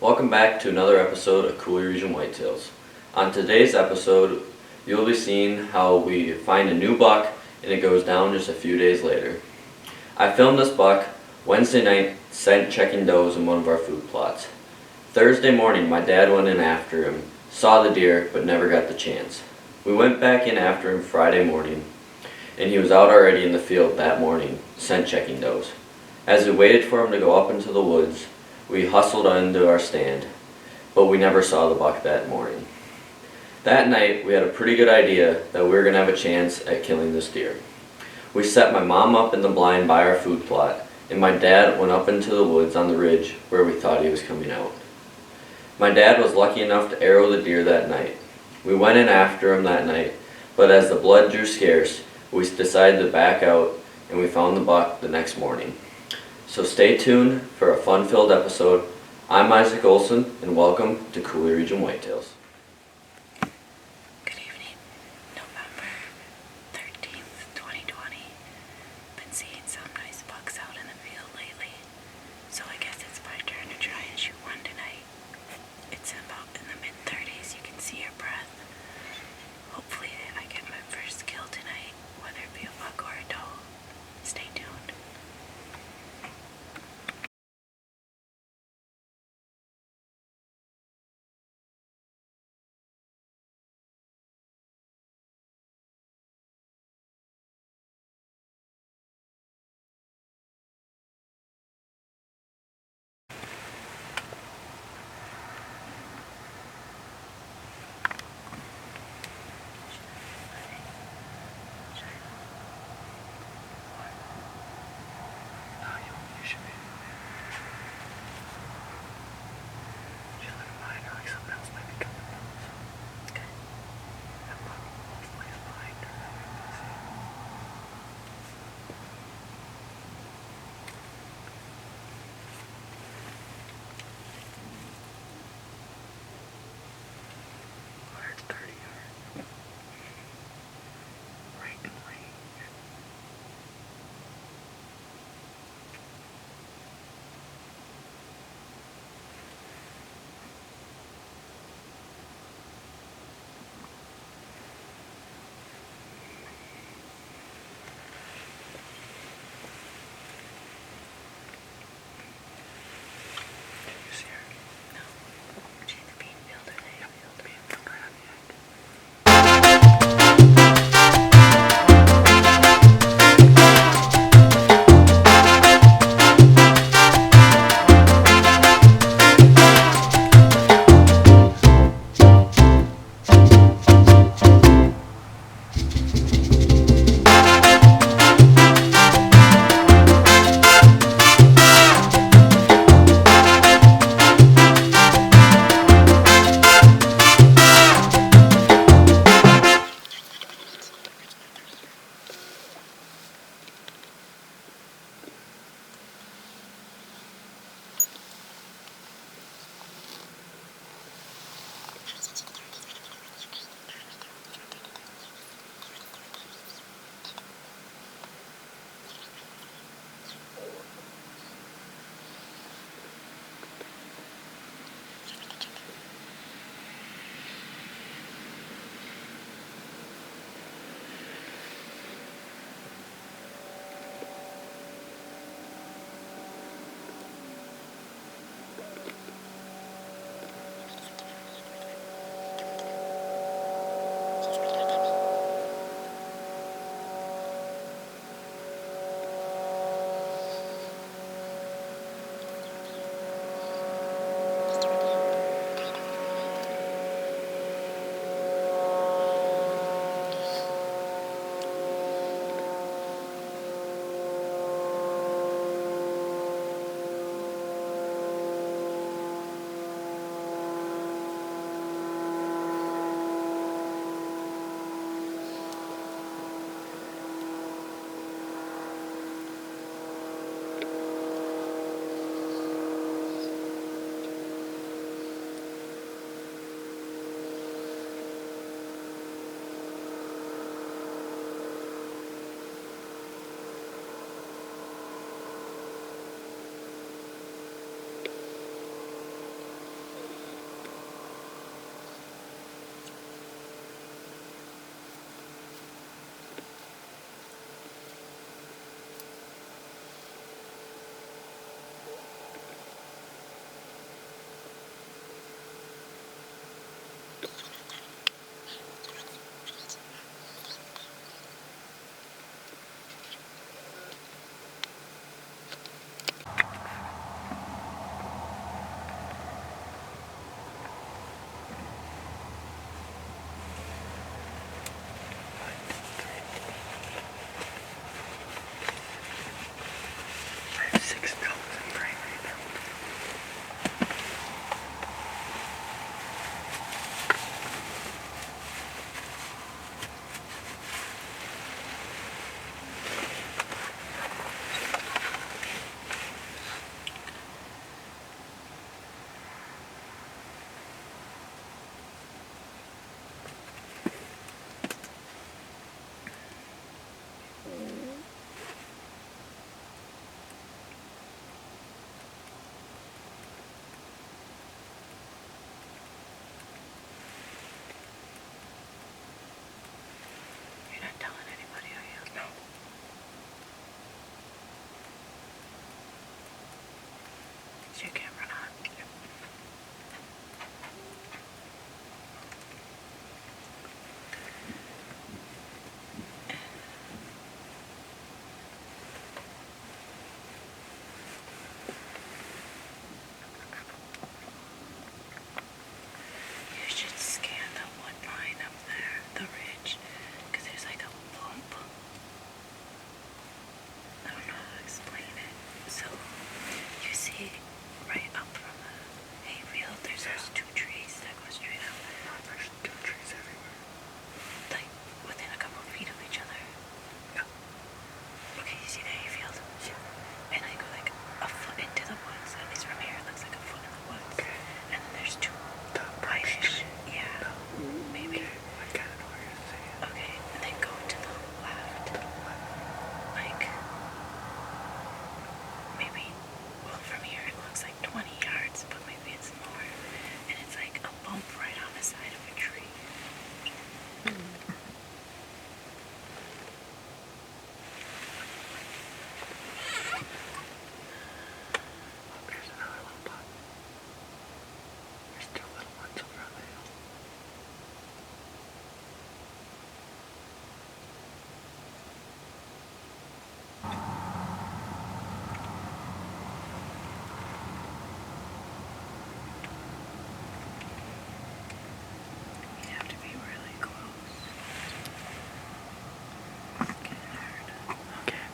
Welcome back to another episode of Coulee Region Whitetails. On today's episode, you'll be seeing how we find a new buck and it goes down just a few days later. I filmed this buck Wednesday night scent checking does in one of our food plots. Thursday morning, my dad went in after him, saw the deer, but never got the chance. We went back in after him Friday morning, and he was out already in the field that morning, scent checking does. As we waited for him to go up into the woods, we hustled into our stand, but we never saw the buck that morning. That night, we had a pretty good idea that we were going to have a chance at killing this deer. We set my mom up in the blind by our food plot, and my dad went up into the woods on the ridge where we thought he was coming out. My dad was lucky enough to arrow the deer that night. We went in after him that night, but as the blood drew scarce, we decided to back out, and we found the buck the next morning. So stay tuned for a fun-filled episode. I'm Isaac Olson, and welcome to Coulee Region Whitetails. Good evening, November 13th, 2020. Been seeing some nice bucks out in the field lately, so I guess it's my turn to try and shoot one tonight. It's about in the mid-30s, you can see her breath. Hopefully I get my first kill tonight, whether it be a buck or a doe. Stay tuned. Is your camera on? You should scan the wood line up there, the ridge, because there's like a bump. I don't know how to explain it. So, you see right up from the hayfield, there's those two trees that go straight out. There's two trees everywhere. Like, within a couple of feet of each other. Yeah. Okay, you see the hayfield? Yeah. And I go like a foot into the woods. At least from here, it looks like a foot in the woods. Okay. And then there's two The birch whitish. tree. Yeah. Maybe. Okay. I kind of know what you're saying. Okay. And then go to the left. Like, maybe, well, from here it looks like 20 yards, but maybe it's more. And it's like a bump right on the side of a tree. Oh, there's another little buck. There's two little ones over on the hill. You have to be really close. Get hurt. Okay.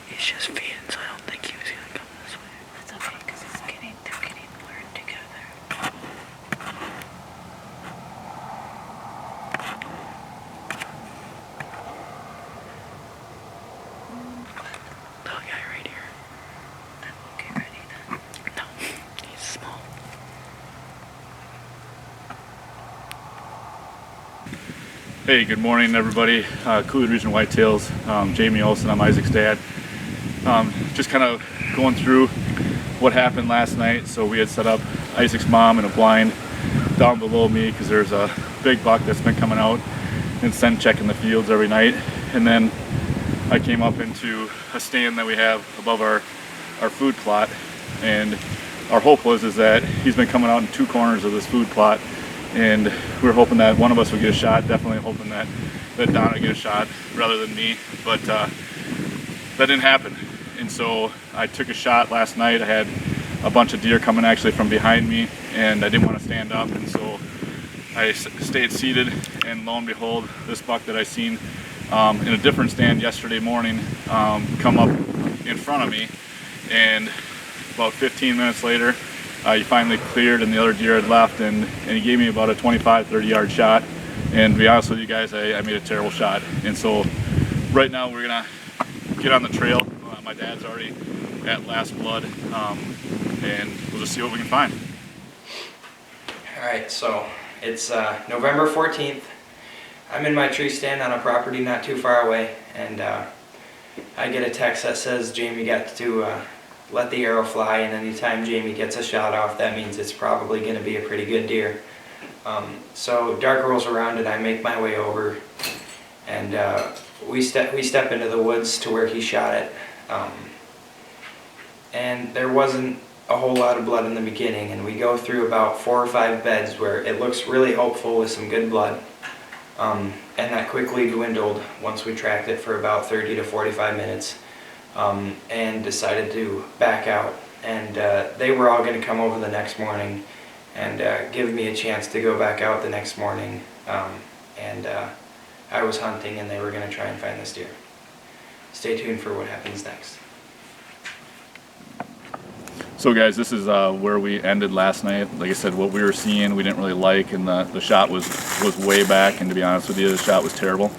He's just feeding, so I don't think he was gonna come this way. That's okay, because they're getting blurred together. Little guy right here. I won't get ready then. No, he's small. Hey, good morning, everybody. Cooley Region Whitetails. Jamie Olson, I'm Isaac's dad. Just kind of going through what happened last night. So we had set up Isaac's mom in a blind down below me because there's a big buck that's been coming out and scent checking the fields every night. And then I came up into a stand that we have above our food plot, and our hope is that he's been coming out in two corners of this food plot, and we were hoping that one of us would get a shot, definitely hoping that Don would get a shot rather than me, but that didn't happen. And so I took a shot last night. I had a bunch of deer coming actually from behind me, and I didn't want to stand up, and so I stayed seated, and lo and behold, this buck that I seen in a different stand yesterday morning come up in front of me, and about 15 minutes later he finally cleared and the other deer had left, and he gave me about a 25-30 yard shot. And to be honest with you guys, I made a terrible shot. And so right now we're gonna get on the trail. My dad's already at last blood, and we'll just see what we can find. Alright, so it's November 14th. I'm in my tree stand on a property not too far away, and I get a text that says Jamie got to let the arrow fly, and anytime Jamie gets a shot off, that means it's probably going to be a pretty good deer. So dark rolls around and I make my way over, and we step into the woods to where he shot it. And there wasn't a whole lot of blood in the beginning, and we go through about 4 or 5 beds where it looks really hopeful with some good blood. And that quickly dwindled once we tracked it for about 30 to 45 minutes, and decided to back out. And they were all going to come over the next morning and give me a chance to go back out the next morning. And I was hunting, and they were going to try and find this deer. Stay tuned for what happens next. So guys, this is where we ended last night. Like I said, what we were seeing we didn't really like, and the shot was way back, and to be honest with you, the shot was terrible.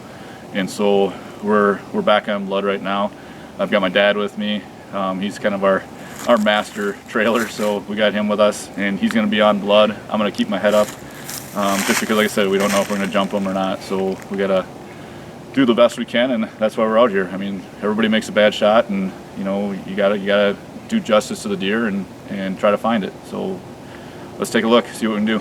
And so we're back on blood right now. I've got my dad with me. He's kind of our master trailer, so we got him with us, and he's going to be on blood. I'm going to keep my head up, just because, like I said, we don't know if we're going to jump him or not, so we got to do the best we can, and that's why we're out here. I mean, everybody makes a bad shot, and you know, you gotta do justice to the deer and try to find it. So let's take a look, see what we can do.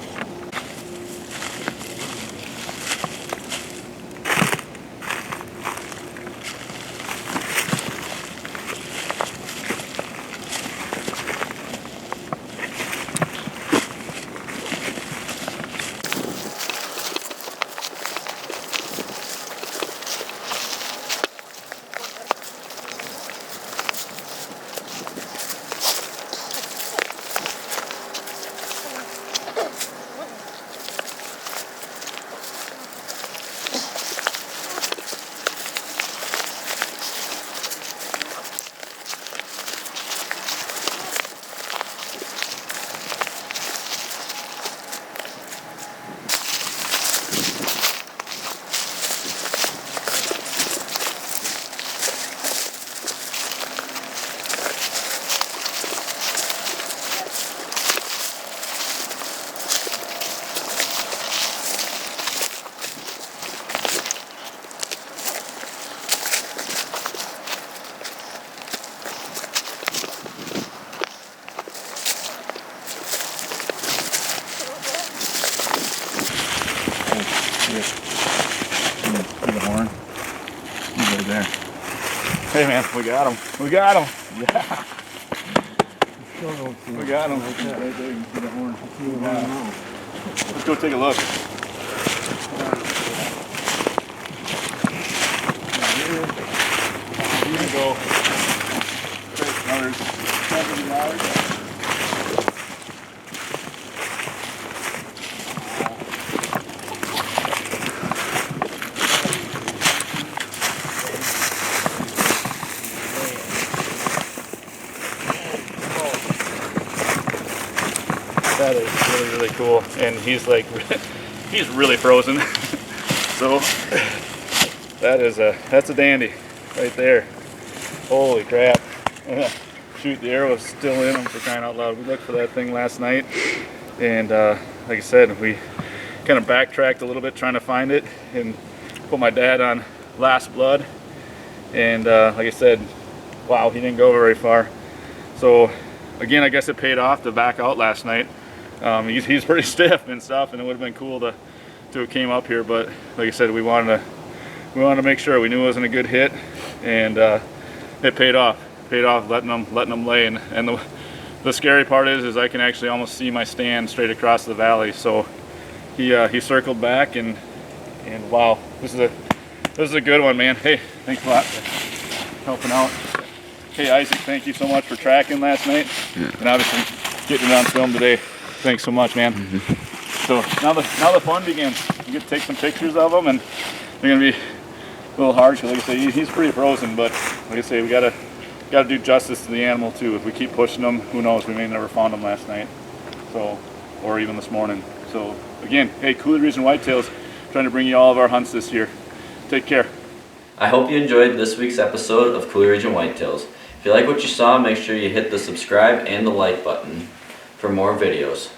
See the horn? He's right there. Hey man, we got him. We got him. Yeah. We got him. Right there. You can see the horn. Yeah. Let's go take a look. Here we go. Another 70 yards. That is really, really cool. And he's like, he's really frozen. So that's a dandy right there. Holy crap. Shoot, the arrow was still in him, for crying out loud. We looked for that thing last night. And like I said, we kind of backtracked a little bit trying to find it and put my dad on last blood. And like I said, wow, he didn't go very far. So again, I guess it paid off to back out last night. He's pretty stiff and stuff, and it would have been cool to have came up here, but like I said, we wanted to make sure. We knew it wasn't a good hit, and it paid off. Paid off letting them lay. And the scary part is I can actually almost see my stand straight across the valley. So he circled back, and wow, this is a good one, man. Hey, thanks a lot for helping out. Hey Isaac, thank you so much for tracking last night, and obviously getting it on film today. Thanks so much, man. So now the fun begins. You get to take some pictures of them, and they're gonna be a little hard because, like I say, he's pretty frozen. But like I say, we gotta do justice to the animal too. If we keep pushing them, who knows? We may never found them last night, so, or even this morning. So again, hey, Coulee Region Whitetails, trying to bring you all of our hunts this year. Take care. I hope you enjoyed this week's episode of Coulee Region Whitetails. If you like what you saw, make sure you hit the subscribe and the like button for more videos.